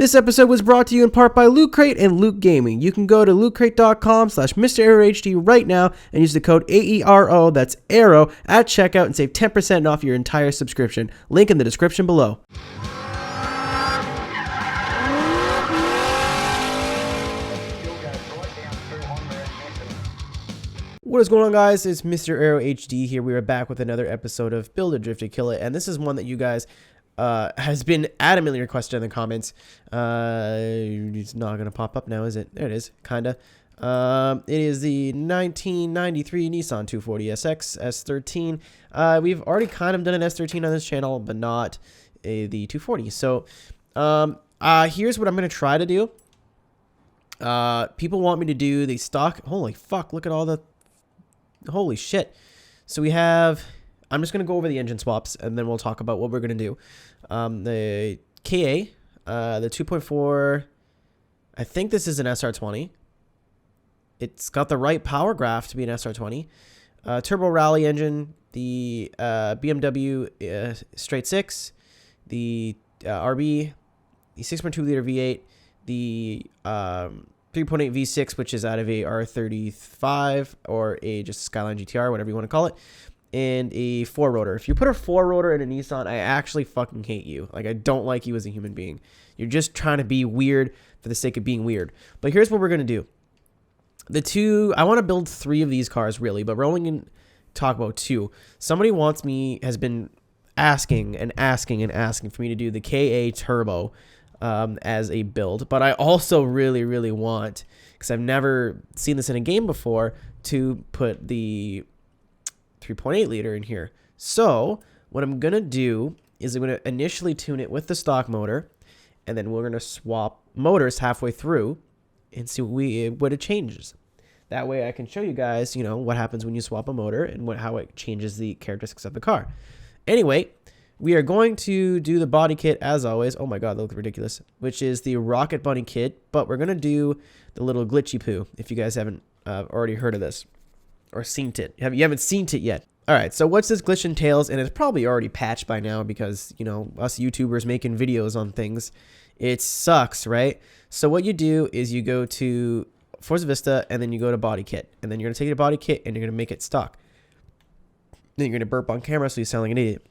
This episode was brought to you in part by Loot Crate and Loot Gaming. You can go to lootcrate.com/MrAeroHD right now and use the code AERO, that's AERO, at checkout and save 10% off your entire subscription. Link in the description below. What is going on, guys? It's MrAeroHD here. We are back with another episode of Build It, Drift It, Kill It, and this is one that you guys has been adamantly requested in the comments. It's not gonna pop up now, is it? There it is, kinda. It is the 1993 Nissan 240SX S13. We've already kind of done an S13 on this channel, but not the 240. So here's what I'm gonna try to do. People want me to do the stock. Holy fuck, look at all the holy shit. So we have, I'm just going to go over the engine swaps and then we'll talk about what we're going to do. The KA, the 2.4, I think this is an SR20. It's got the right power graph to be an SR20. Turbo rally engine, the BMW straight 6, the RB, the 6.2 liter V8, the 3.8 V6, which is out of a R35 or a just Skyline GTR, whatever you want to call it, and a 4-rotor. If you put a 4-rotor in a Nissan, I actually fucking hate you. Like, I don't like you as a human being. You're just trying to be weird for the sake of being weird. But here's what we're going to do. I want to build 3 of these cars, really, but we're only going to talk about 2. Somebody has been asking for me to do the KA Turbo as a build, but I also really want, because I've never seen this in a game before, to put the 3.8 liter in here. So what I'm gonna do is I'm gonna initially tune it with the stock motor, and then we're gonna swap motors halfway through and see what it changes. That way I can show you guys, you know, what happens when you swap a motor and how it changes the characteristics of the car. Anyway, we are going to do the body kit as always. Oh my god, that looks ridiculous. Which is the Rocket Bunny kit, but we're going to do the little glitchy poo if you guys haven't already heard of this or seen it. You haven't seen it yet. All right, so what's this glitch entails? And it's probably already patched by now because, you know, us YouTubers making videos on things, it sucks, right? So what you do is you go to Forza Vista and then you go to body kit. And then you're going to take your body kit and you're going to make it stock. Then you're going to burp on camera so you sound like an idiot.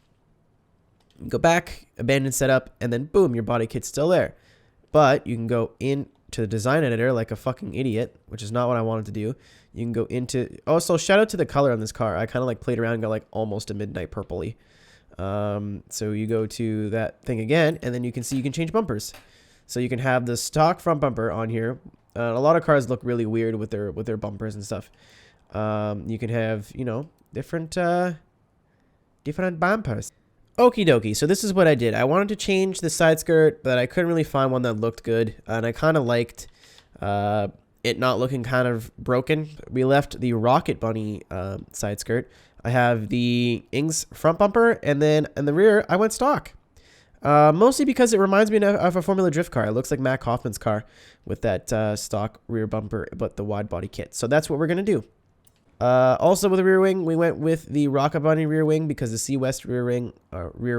Go back, abandon setup, and then boom, your body kit's still there. But you can go into the design editor like a fucking idiot, which is not what I wanted to do. You can go into, also shout out to the color on this car. I kind of like played around and got like almost a midnight purpley. So you go to that thing again, and then you can see you can change bumpers. So you can have the stock front bumper on here. A lot of cars look really weird with their bumpers and stuff. You can have, you know, different bumpers. Okie dokie, so this is what I did. I wanted to change the side skirt, but I couldn't really find one that looked good, and I kind of liked it not looking kind of broken. We left the Rocket Bunny side skirt. I have the Ings front bumper, and then in the rear, I went stock. Mostly because it reminds me of a Formula Drift car. It looks like Matt Kaufman's car with that stock rear bumper, but the wide body kit. So that's what we're going to do. Also with the rear wing, we went with the Rocket Bunny rear wing because the C West rear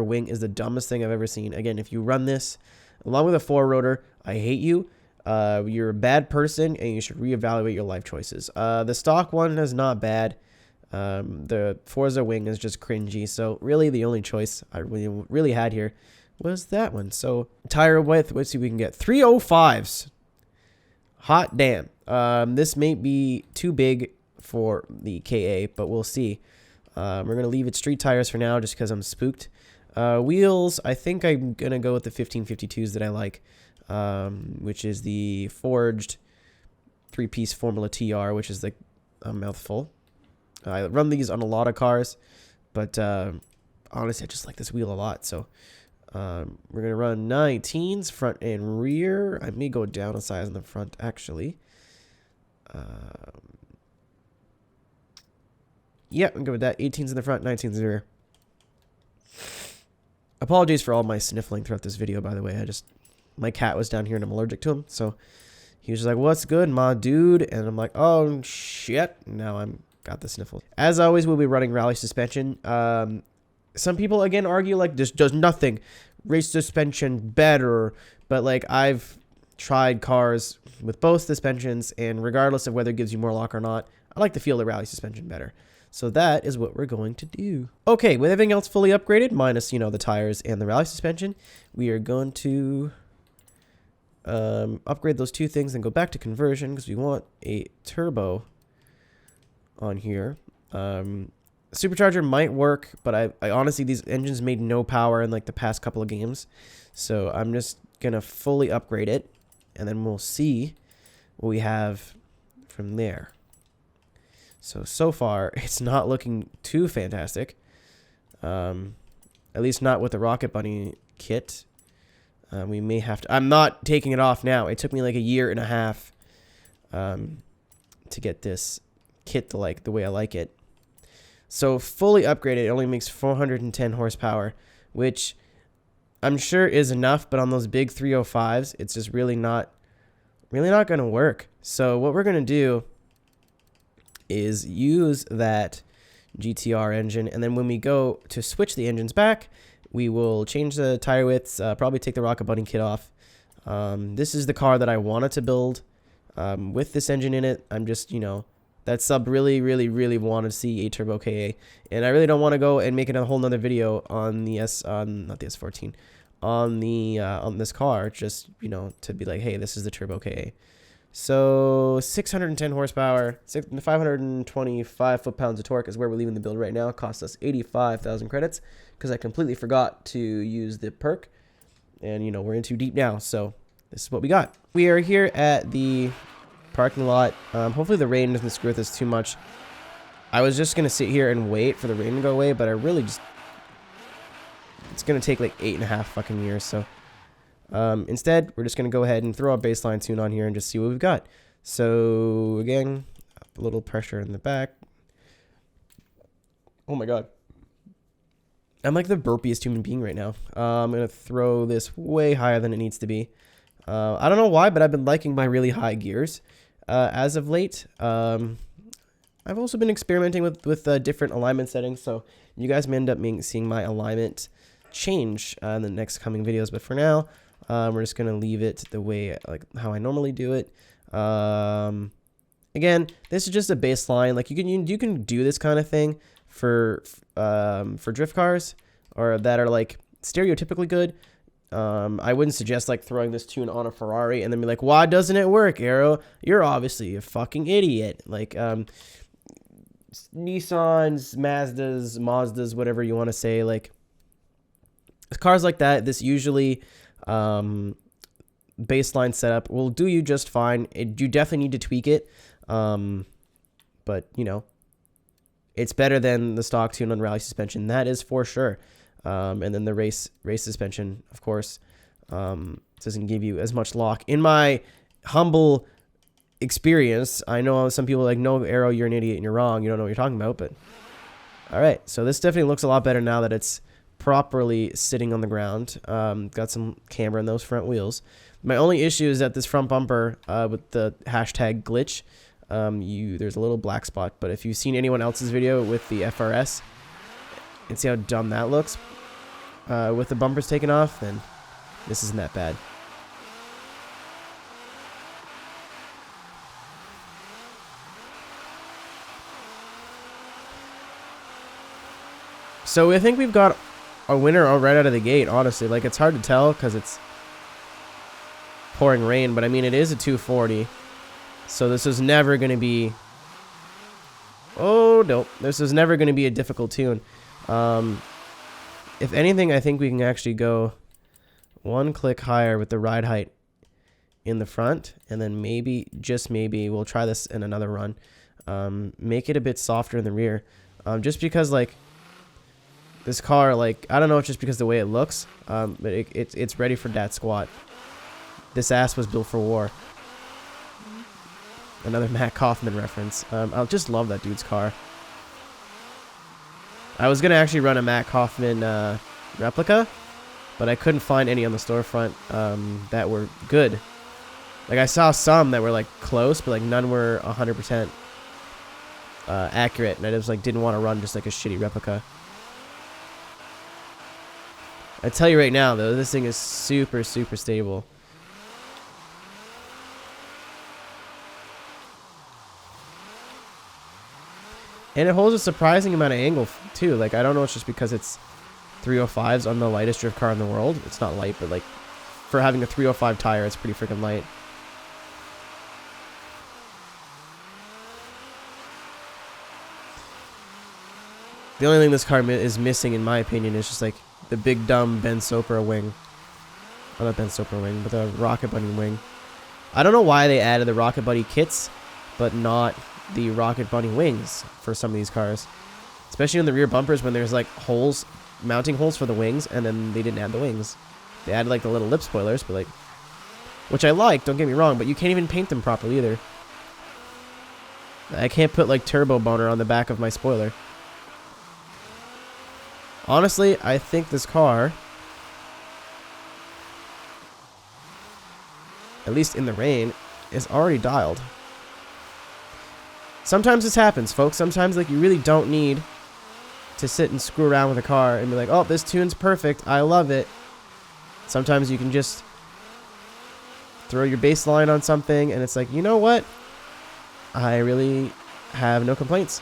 wing is the dumbest thing I've ever seen. Again, if you run this along with a 4-rotor, I hate you. You're a bad person and you should reevaluate your life choices. The stock one is not bad. The Forza wing is just cringy. So really the only choice I really had here was that one. So tire width, let's see if we can get 305s. Hot damn. This may be too big for the KA, but we'll see. We're going to leave it street tires for now just because I'm spooked. Wheels, I think I'm going to go with the 1552s that I like, which is the forged 3-piece Formula TR, which is like a mouthful. I run these on a lot of cars, but honestly, I just like this wheel a lot. So we're going to run 19s, front and rear. I may go down a size in the front, actually. Yeah, I'm good with that. 18s in the front, 19s in the rear. Apologies for all my sniffling throughout this video, by the way. My cat was down here and I'm allergic to him. So he was just like, what's good, ma dude? And I'm like, oh, shit. Now I'm got the sniffles. As always, we'll be running rally suspension. Some people, again, argue like this does nothing. race suspension better, but like I've tried cars with both suspensions, and regardless of whether it gives you more lock or not, I like to feel the rally suspension better. So that is what we're going to do. Okay, with everything else fully upgraded, minus, you know, the tires and the rally suspension, we are going to upgrade those two things and go back to conversion because we want a turbo on here. Supercharger might work, but I honestly, these engines made no power in like the past couple of games. So I'm just going to fully upgrade it, and then we'll see what we have from there. So far, it's not looking too fantastic. At least not with the Rocket Bunny kit. We may have to... I'm not taking it off now. It took me like a year and a half to get this kit to like the way I like it. So fully upgraded, it only makes 410 horsepower, which I'm sure is enough, but on those big 305s, it's just really not going to work. So what we're going to do is use that GTR engine, and then when we go to switch the engines back, we will change the tire widths, probably take the Rocket Bunny kit off. This is the car that I wanted to build with this engine in it. I'm just, you know, that sub really wanted to see a turbo KA, and I really don't want to go and make it a whole nother video on the not the S14, on this car, just, you know, to be like, hey, this is the turbo KA. So 610 horsepower, 525 foot-pounds of torque is where we're leaving the build right now. It costs us 85,000 credits because I completely forgot to use the perk. And, you know, we're in too deep now, so this is what we got. We are here at the parking lot. Hopefully the rain doesn't screw with us too much. I was just going to sit here and wait for the rain to go away, but I really just... It's going to take like 8.5 fucking years, so... Instead, we're just going to go ahead and throw a baseline tune on here and just see what we've got. So, again, a little pressure in the back. Oh my god. I'm like the burpiest human being right now. I'm going to throw this way higher than it needs to be. I don't know why, but I've been liking my really high gears as of late. I've also been experimenting with different alignment settings, so you guys may end up seeing my alignment change in the next coming videos. But for now... we're just going to leave it the way, like, how I normally do it. Again, this is just a baseline. Like, you can do this kind of thing for drift cars, or that are, like, stereotypically good. I wouldn't suggest, like, throwing this tune on a Ferrari and then be like, why doesn't it work, Aero? You're obviously a fucking idiot. Like, Nissans, Mazdas, whatever you want to say, like, cars like that, this usually... baseline setup will do you just fine. You definitely need to tweak it, but you know, it's better than the stock tune on rally suspension, that is for sure. And then the race suspension, of course, doesn't give you as much lock. In my humble experience, I know some people are like, no, Aero, you're an idiot and you're wrong, you don't know what you're talking about. But all right, so this definitely looks a lot better now that it's properly sitting on the ground. Got some camber in those front wheels. My only issue is that this front bumper with the hashtag glitch, there's a little black spot, but if you've seen anyone else's video with the FRS and see how dumb that looks with the bumpers taken off, then this isn't that bad. So I think we've got a winner right out of the gate, honestly. Like, it's hard to tell because it's pouring rain, but I mean, it is a 240, so this is never going to be... Oh, no. This is never going to be a difficult tune. If anything, I think we can actually go one click higher with the ride height in the front, and then maybe, just maybe, we'll try this in another run. Make it a bit softer in the rear. Just because, like, this car, like, I don't know, it's just because the way it looks, but it's ready for dat squat. This ass was built for war. Another Matt Kaufman reference. I just love that dude's car. I was going to actually run a Matt Kaufman replica, but I couldn't find any on the storefront that were good. Like, I saw some that were, like, close, but, like, none were 100% accurate, and I just, like, didn't want to run just, like, a shitty replica. I tell you right now, though, this thing is super, super stable. And it holds a surprising amount of angle, too. Like, I don't know, it's just because it's 305s on the lightest drift car in the world. It's not light, but, like, for having a 305 tire, it's pretty freaking light. The only thing this car is missing, in my opinion, is just, like, the big, dumb Ben Sopra wing. Well, not Ben Sopra wing, but the Rocket Bunny wing. I don't know why they added the Rocket Bunny kits, but not the Rocket Bunny wings for some of these cars. Especially in the rear bumpers when there's, like, holes, mounting holes for the wings, and then they didn't add the wings. They added, like, the little lip spoilers, but, like, which I like, don't get me wrong, but you can't even paint them properly either. I can't put, like, turbo boner on the back of my spoiler. Honestly, I think this car, at least in the rain, is already dialed. Sometimes this happens, folks. Sometimes, like, you really don't need to sit and screw around with a car and be like, oh, this tune's perfect, I love it. Sometimes you can just throw your baseline on something and it's like, you know what? I really have no complaints.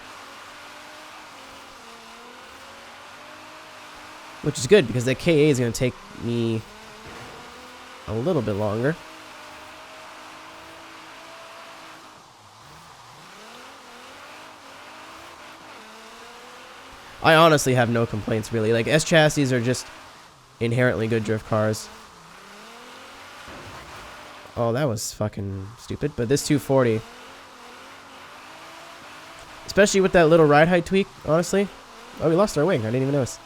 Which is good, because the KA is going to take me a little bit longer. I honestly have no complaints, really. Like, S chassis are just inherently good drift cars. Oh, that was fucking stupid. But this 240, especially with that little ride height tweak, honestly. Oh, we lost our wing. I didn't even notice.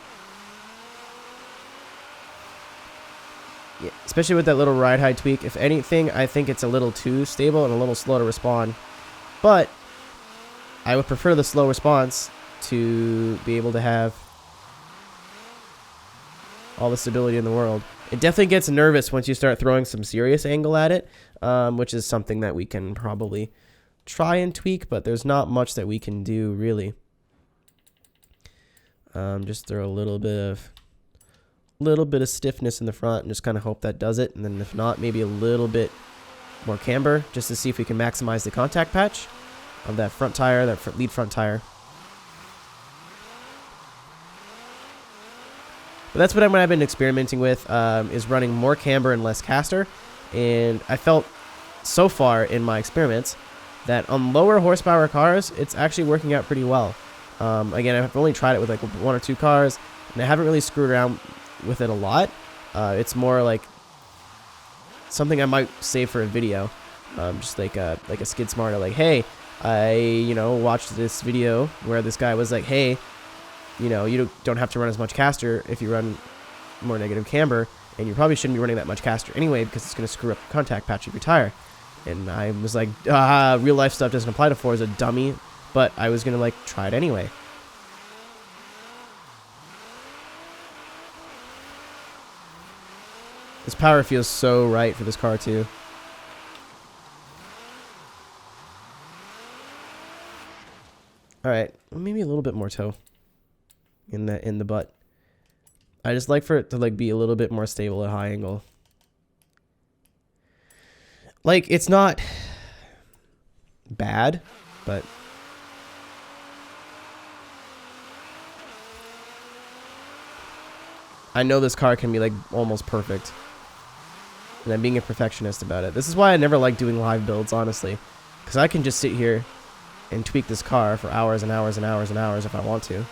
Yeah, especially with that little ride height tweak. If anything, I think it's a little too stable and a little slow to respond. But I would prefer the slow response to be able to have all the stability in the world. It definitely gets nervous once you start throwing some serious angle at it, which is something that we can probably try and tweak, but there's not much that we can do, really. Just throw a little bit of stiffness in the front and just kind of hope that does it. And then if not, maybe a little bit more camber just to see if we can maximize the contact patch of that front tire, that lead front tire. But that's what I've been experimenting with, is running more camber and less caster. And I felt so far in my experiments that on lower horsepower cars, it's actually working out pretty well. Again, I've only tried it with like 1 or 2 cars, and I haven't really screwed around with it a lot. It's more like something I might save for a video, just like a skid smarter. Like, hey, I watched this video where this guy was like, hey, you don't have to run as much caster if you run more negative camber, and you probably shouldn't be running that much caster anyway because it's going to screw up the contact patch of your tire. And I was like, real life stuff doesn't apply to Forza, dummy, but I was going to like try it anyway. This power feels so right for this car too. All right, maybe a little bit more toe in the butt. I just like for it to like be a little bit more stable at high angle. Like, it's not bad, but I know this car can be like almost perfect. And I'm being a perfectionist about it. This is why I never like doing live builds, honestly. Because I can just sit here and tweak this car for hours and hours and hours and hours if I want to.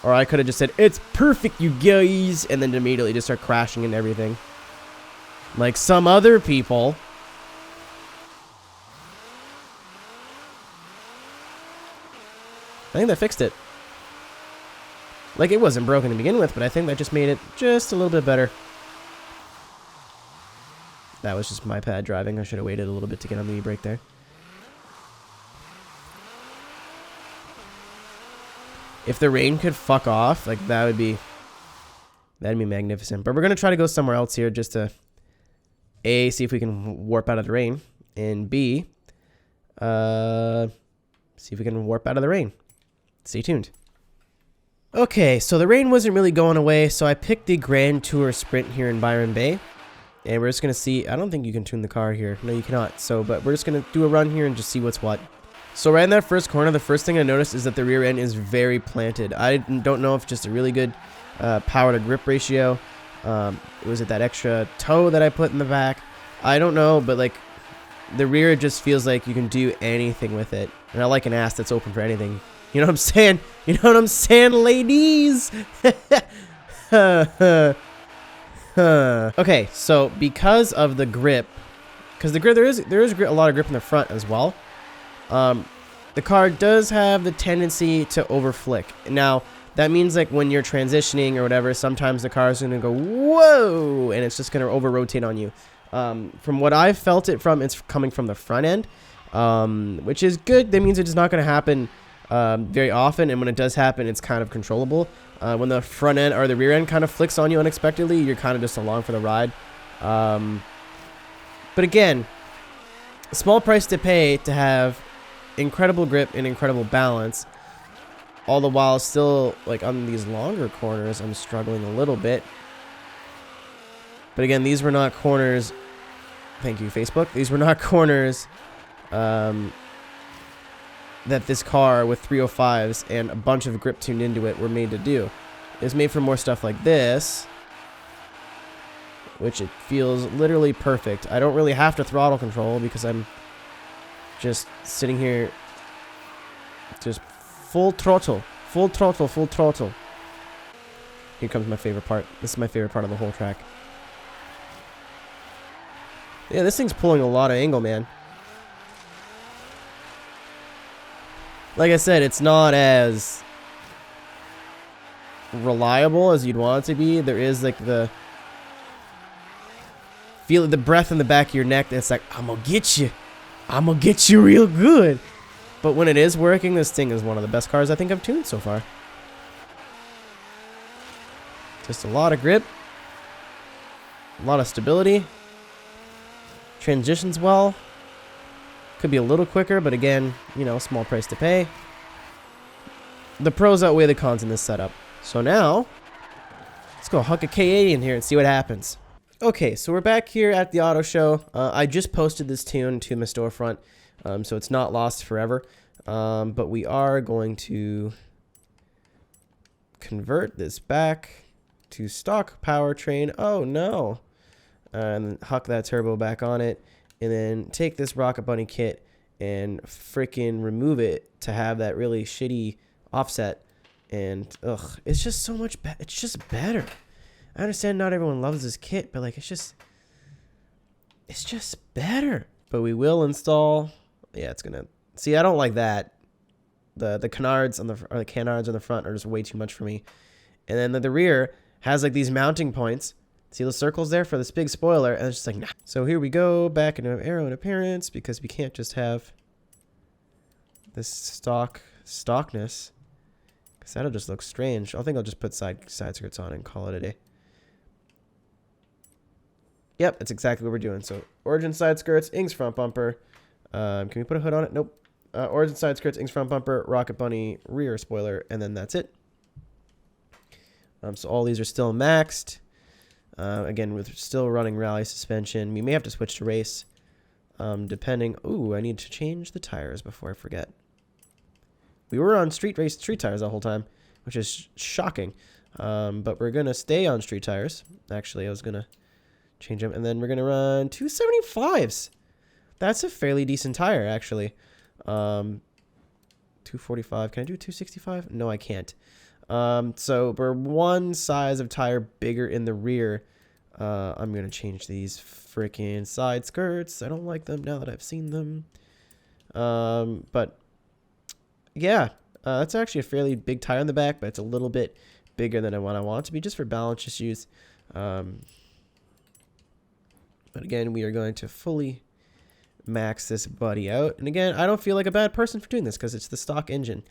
Or I could have just said, it's perfect, you guys, and then immediately just start crashing and everything. Like some other people. I think that fixed it. Like, it wasn't broken to begin with, but I think that just made it just a little bit better. That was just my bad driving. I should have waited a little bit to get on the e-brake there. If the rain could fuck off, like, that'd be magnificent. But we're going to try to go somewhere else here just to, A, see if we can warp out of the rain, and B, see if we can warp out of the rain. Stay tuned. Okay, so the rain wasn't really going away, so I picked the Grand Tour Sprint here in Byron Bay. And we're just going to see, I don't think you can tune the car here. No, you cannot. So, but we're just going to do a run here and just see what's what. So right in that first corner, the first thing I noticed is that the rear end is very planted. I don't know if it's just a really good power to grip ratio. Was it that extra toe that I put in the back? I don't know, but like the rear just feels like you can do anything with it. And I like an ass that's open for anything. You know what I'm saying? You know what I'm saying, ladies? Okay, so because of the grip, because the grip, there is a lot of grip in the front as well. The car does have the tendency to overflick. Now, that means like when you're transitioning or whatever, sometimes the car is going to go, whoa, and it's just going to over-rotate on you. From what I've felt it from, it's coming from the front end, which is good. That means it's not going to happen very often, and when it does happen, it's kind of controllable. When the front end or the rear end kind of flicks on you unexpectedly, you're kind of just along for the ride. But again, a small price to pay to have incredible grip and incredible balance, all the while still, like on these longer corners, I'm struggling a little bit. But again, these were not corners. Thank you, Facebook. These were not corners that this car with 305s and a bunch of grip tuned into it were made to do. It's made for more stuff like this, which it feels literally perfect. I don't really have to throttle control because I'm just sitting here, just full throttle, full throttle, full throttle. Here comes my favorite part. This is my favorite part of the whole track. Yeah, this thing's pulling a lot of angle, man. Like I said, it's not as reliable as you'd want it to be. There is like the feel the breath in the back of your neck that's like, I'm gonna get you. I'm gonna get you real good. But when it is working, this thing is one of the best cars I think I've tuned so far. Just a lot of grip. A lot of stability. Transitions well. Could be a little quicker, but again, you know, small price to pay. The pros outweigh the cons in this setup. So now, let's go huck a K80 in here and see what happens. Okay, so we're back here at the auto show. I just posted this tune to my storefront, so it's not lost forever. But we are going to convert this back to stock powertrain. Oh no. And huck that turbo back on it. And then take this Rocket Bunny kit and freaking remove it to have that really shitty offset. And, ugh, it's just so much better. It's just better. I understand not everyone loves this kit, but, like, it's just better. But we will install, yeah, it's going to, see, I don't like that. The canards on the canards on the front are just way too much for me. And then the rear has, like, these mounting points. See those circles there for this big spoiler, and it's just like, nah. So here we go, back into aero and appearance, because we can't just have this stockness, because that'll just look strange. I think I'll just put side skirts on and call it a day. Yep, that's exactly what we're doing. So origin side skirts, Inks front bumper. Can we put a hood on it? Nope. Origin side skirts, Inks front bumper, Rocket Bunny rear spoiler, and then that's it. So all these are still maxed. Again, we're still running rally suspension. We may have to switch to race, depending. Ooh, I need to change the tires before I forget. We were on street tires the whole time, which is shocking. But we're gonna stay on street tires. Actually, I was gonna change them, and then we're gonna run 275s. That's a fairly decent tire, actually. 245. Can I do 265? No, I can't. So we're one size of tire bigger in the rear. I'm going to change these freaking side skirts. I don't like them now that I've seen them. But yeah, that's actually a fairly big tire in the back, but it's a little bit bigger than what I want it to be just for balance issues. But again, we are going to fully max this buddy out. And again, I don't feel like a bad person for doing this because it's the stock engine.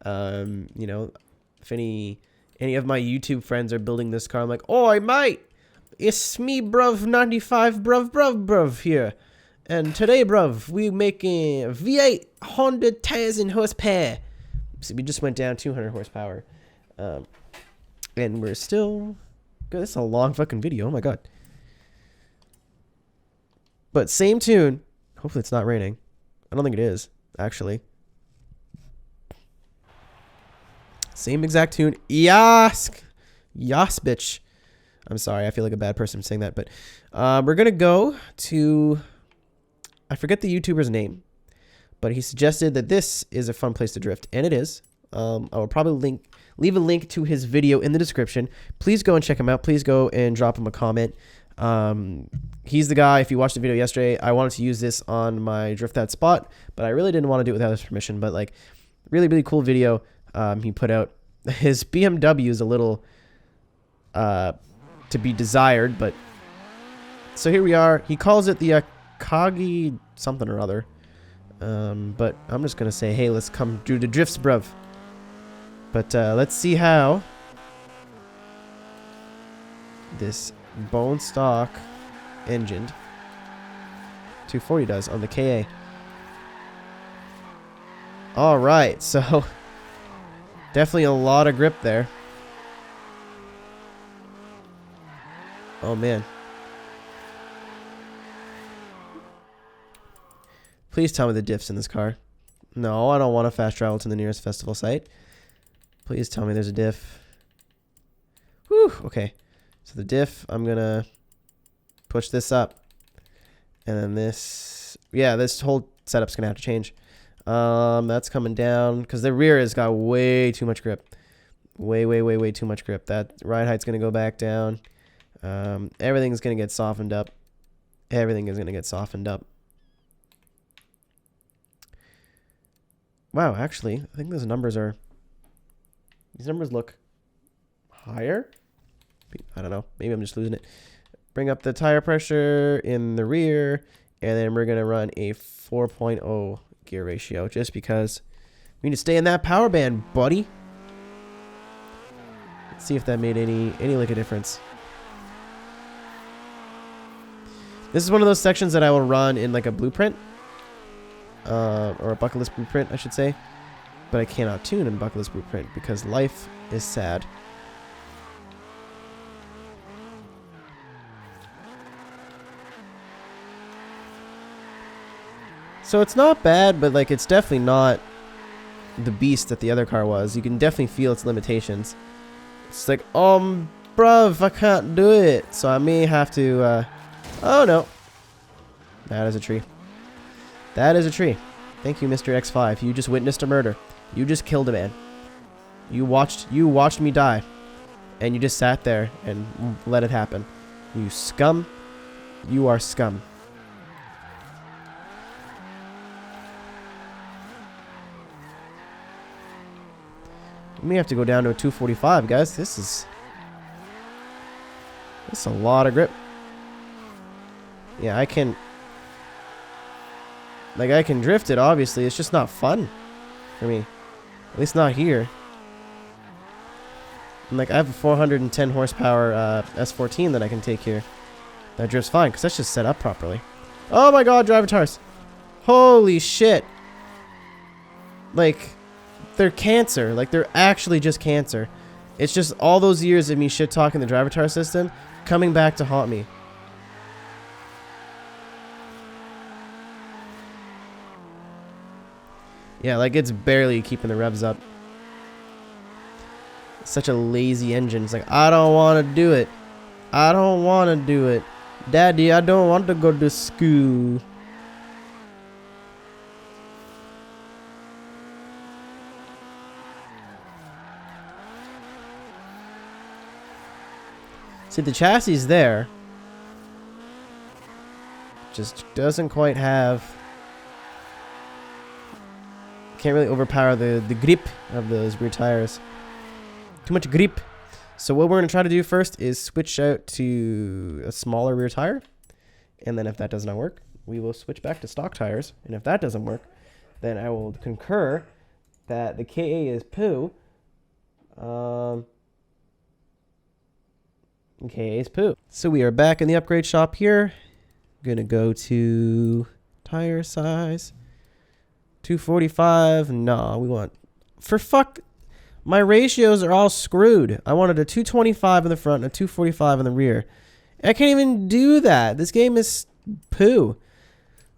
You know, if any of my YouTube friends are building this car, I'm like, oi, mate, it's me, bruv, 95, bruv here. And today, bruv, we making V8 100,000 horsepower. So we just went down 200 horsepower. And we're still... God, this is a long fucking video. Oh my god. But same tune. Hopefully it's not raining. I don't think it is, actually. Same exact tune. Yas, bitch. I'm sorry. I feel like a bad person saying that. But we're going to go to... I forget the YouTuber's name. But he suggested that this is a fun place to drift. And it is. I will probably leave a link to his video in the description. Please go and check him out. Please go and drop him a comment. He's the guy. If you watched the video yesterday, I wanted to use this on my drift that spot, but I really didn't want to do it without his permission. But like, really, really cool video he put out. His BMW is a little to be desired, but so here we are. He calls it the Kagi something or other. But I'm just gonna say, hey, let's come do the drifts, bruv. But let's see how this bone stock engined 240 does on the KA. All right, so definitely a lot of grip there. Oh man. Please tell me the diff's in this car. No, I don't want to fast travel to the nearest festival site. Please tell me there's a diff. Whew, okay. So the diff, I'm going to push this up. And then this, yeah, this whole setup's going to have to change. That's coming down because the rear has got way too much grip. Way too much grip. That ride height's going to go back down. Everything's going to get softened up. Everything is going to get softened up. Wow, actually, I think these numbers look higher. I don't know. Maybe I'm just losing it. Bring up the tire pressure in the rear, and then we're going to run a 4.0 gear ratio just because we need to stay in that power band, buddy. Let's see if that made any like a difference. This is one of those sections that I will run in like a blueprint. Or a bucket list blueprint, I should say. But I cannot tune in bucket list blueprint because life is sad. So it's not bad, but like it's definitely not the beast that the other car was. You can definitely feel its limitations. It's like, bruv, I can't do it. So I may have to, oh no. That is a tree. That is a tree. Thank you, Mr. X5. You just witnessed a murder. You just killed a man. You watched me die. And you just sat there and let it happen. You scum. You are scum. We may have to go down to a 245, guys. This is a lot of grip. Yeah, I can drift it, obviously. It's just not fun for me. At least not here. And like, I have a 410 horsepower S14 that I can take here. That drifts fine, because that's just set up properly. Oh my god, driver tires. Holy shit. Like, they're cancer. Like, they're actually just cancer. It's just all those years of me shit-talking the driver tire system coming back to haunt me. Yeah, like it's barely keeping the revs up. Such a lazy engine. It's like, I don't want to do it. I don't want to do it. Daddy, I don't want to go to school. See, the chassis is there. Just doesn't quite have... Can't really overpower the grip of those rear tires. Too much grip. So what we're going to try to do first is switch out to a smaller rear tire. And then if that does not work, we will switch back to stock tires. And if that doesn't work, then I will concur that the KA is poo. KA is poo. So we are back in the upgrade shop here. Going to go to tire size. 245. Nah, we want... For fuck... My ratios are all screwed. I wanted a 225 in the front and a 245 in the rear. I can't even do that. This game is poo.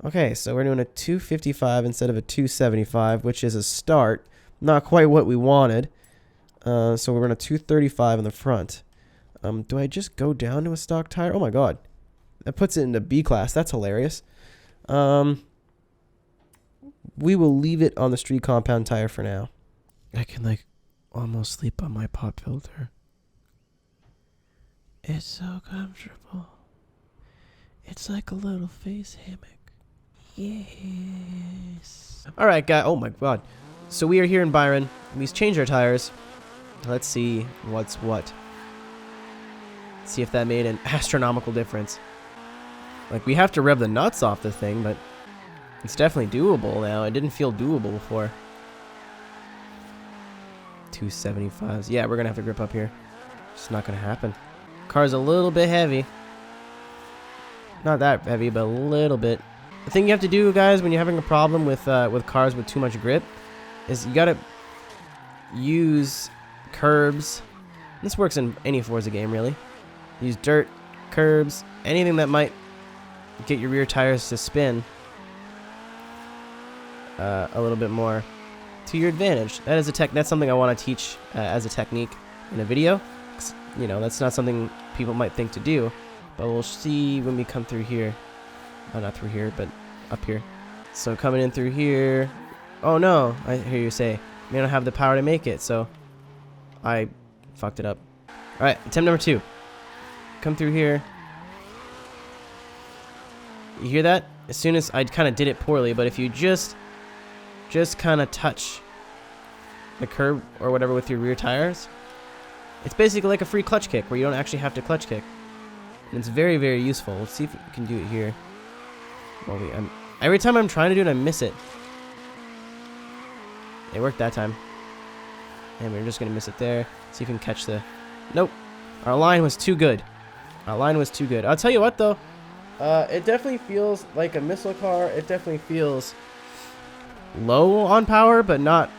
Okay, so we're doing a 255 instead of a 275, which is a start. Not quite what we wanted. So we're going to 235 in the front. Do I just go down to a stock tire? Oh my god. That puts it into B class. That's hilarious. We will leave it on the street compound tire for now. I can like almost sleep on my pop filter. It's so comfortable. It's like a little face hammock. Yes. Alright, guys. Oh my god. So we are here in Byron. We've changed our tires. Let's see what's what. See if that made an astronomical difference. Like, we have to rev the nuts off the thing, but it's definitely doable now. It didn't feel doable before. 275s. Yeah, we're going to have to grip up here. It's not going to happen. Car's a little bit heavy. Not that heavy, but a little bit. The thing you have to do, guys, when you're having a problem with cars with too much grip is you got to use curbs. This works in any Forza game, really. Use dirt, curbs, anything that might get your rear tires to spin a little bit more to your advantage. That is that's something I want to teach as a technique in a video. You know, that's not something people might think to do, but we'll see when we come through here. Oh, not through here, but up here. So coming in through here. Oh no, I hear you say, I don't have the power to make it, so I fucked it up. Alright, attempt number 2. Come through here. You hear that? As soon as I kind of did it poorly, but if you just kind of touch the curb or whatever with your rear tires, it's basically like a free clutch kick where you don't actually have to clutch kick. And it's very, very useful. Let's see if we can do it here. Well, every time I'm trying to do it, I miss it. It worked that time. And we're just going to miss it there. See if we can catch the... Nope. Our line was too good. Our line was too good. I'll tell you what, though. It definitely feels like a missile car. It definitely feels low on power, but not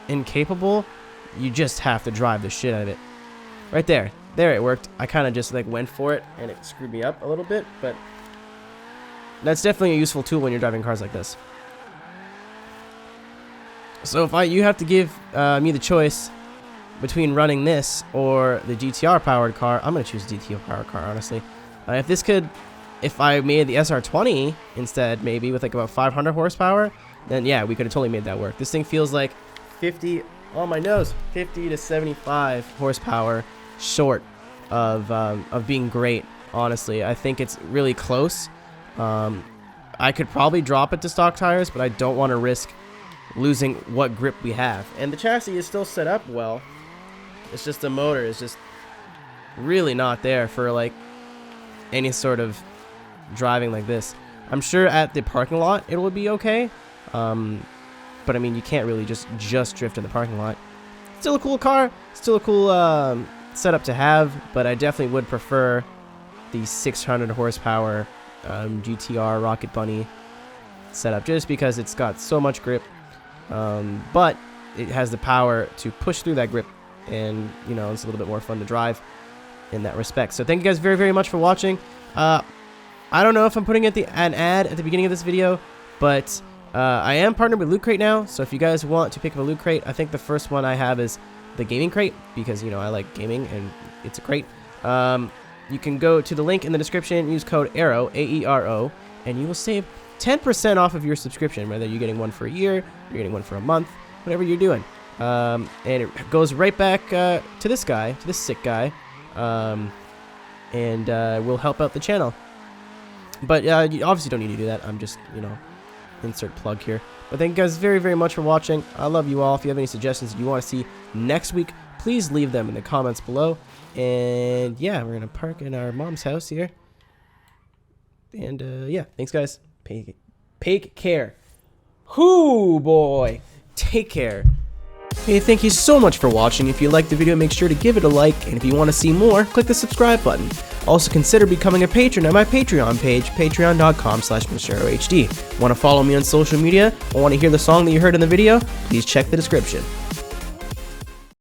incapable. You just have to drive the shit out of it. Right there. There, it worked. I kind of just like went for it, and it screwed me up a little bit, but that's definitely a useful tool when you're driving cars like this. So if you have to give me the choice between running this or the GTR powered car, I'm gonna choose the GTR powered car, honestly. If I made the SR20 instead, maybe with like about 500 horsepower, then yeah, we could have totally made that work. This thing feels like 50 on my nose, 50 to 75 horsepower short of being great. Honestly, I think it's really close. I could probably drop it to stock tires, but I don't want to risk losing what grip we have. And the chassis is still set up well. It's just the motor is just really not there for like any sort of driving like this. I'm sure at the parking lot it would be okay, but I mean, you can't really just drift in the parking lot. Still a cool car, still a cool setup to have, but I definitely would prefer the 600 horsepower GTR Rocket Bunny setup, just because it's got so much grip, but it has the power to push through that grip, and you know, it's a little bit more fun to drive in that respect. So thank you guys very, very much for watching. I don't know if I'm putting an ad at the beginning of this video, but I am partnered with Loot Crate now, so if you guys want to pick up a Loot Crate, I think the first one I have is the gaming crate, because you know I like gaming and it's a crate. You can go to the link in the description, use code AERO, AERO, and you will save 10% off of your subscription, whether you're getting one for a year, you're getting one for a month, whatever you're doing. And it goes right back to this guy, to this sick guy, and will help out the channel. But you obviously don't need to do that. I'm just, you know, insert plug here. But thank you guys very, very much for watching. I love you all. If you have any suggestions you want to see next week, please leave them in the comments below. And yeah, we're going to park in our mom's house here. And yeah, thanks guys. Take care. Hoo boy. Take care. Hey, thank you so much for watching. If you liked the video, make sure to give it a like, and if you want to see more, click the subscribe button. Also consider becoming a patron at my Patreon page, patreon.com/MrAeroHD. Want to follow me on social media or want to hear the song that you heard in the video? Please check the description.